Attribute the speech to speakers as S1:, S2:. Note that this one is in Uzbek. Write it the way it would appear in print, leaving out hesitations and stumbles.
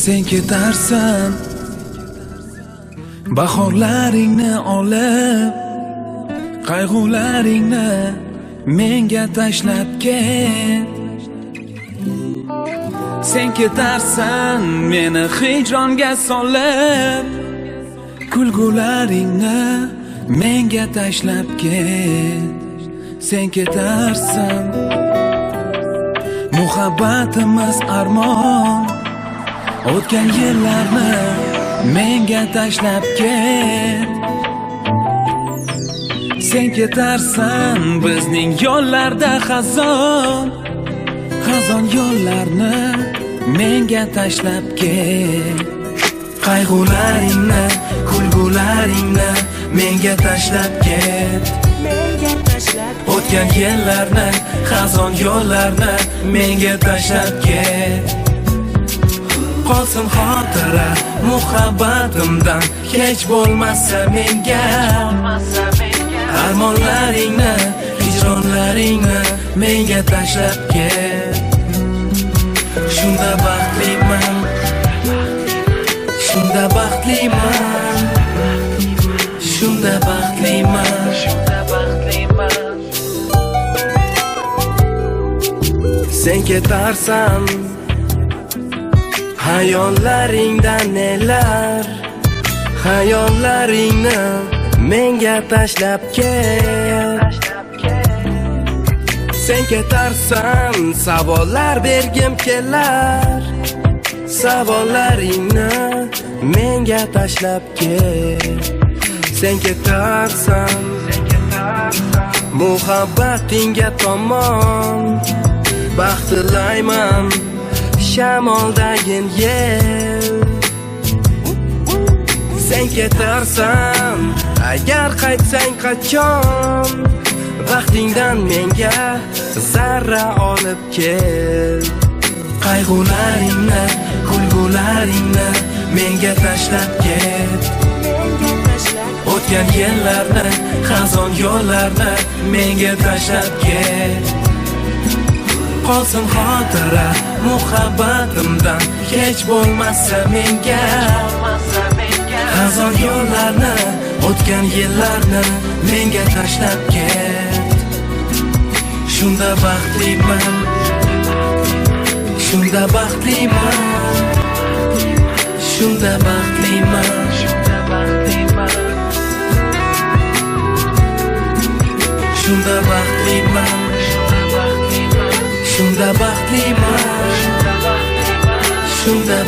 S1: Sen ketarsan bahorlaringni olib, qayg'ularingni menga tashlab ket. Sen ketarsan meni hijronga solib, kulgularingni menga tashlab ket. Sen ketarsan muhabbatimiz armon, o'tgan yillarni menga tashlab ket. Sen ketarsan bizning yo'llarda xazon, xazon yo'llarni menga tashlab ket. Qayg'ularingni, kulgularingni menga tashlab ket. O'tgan yillarni, xazon yo'llarni menga tashlab ket. Qolsin xotira muhabbatimdan, kech bo'lmasa menga. Armonlaringni, hijronlaringni menga tashlab ket. Shunda baxtliman, shunda baxtliman, shunda baxtliman, shunda baxtliman. Sen ketarsan hayollaringdan nelar, hayollaringni menga tashlab ket. Sen ketarsan savollar bergim kelar, savollaringni menga tashlab ket. Sen ketarsan muhabbatingga tomon, baxt tilayman shamoldagin yel. Sen ketarsan agar qaytsang qachon, vaqtingdan menga zarra olib kel. Qayg'ularingni, kulgularingni menga tashlab ket. O'tgan yillarni, xazon yo'llarni menga tashlab ket. Qolsin xotira muhabbatimdan, kech bo'lmasa menga. Xazon yo'llarni, o'tgan yillarni menga tashlab ket. Shunda baxtliman, shunda baxtliman, shunda baxtliman, shunda baxtliman, shunda baxtliman, shunda baxtliman, shunda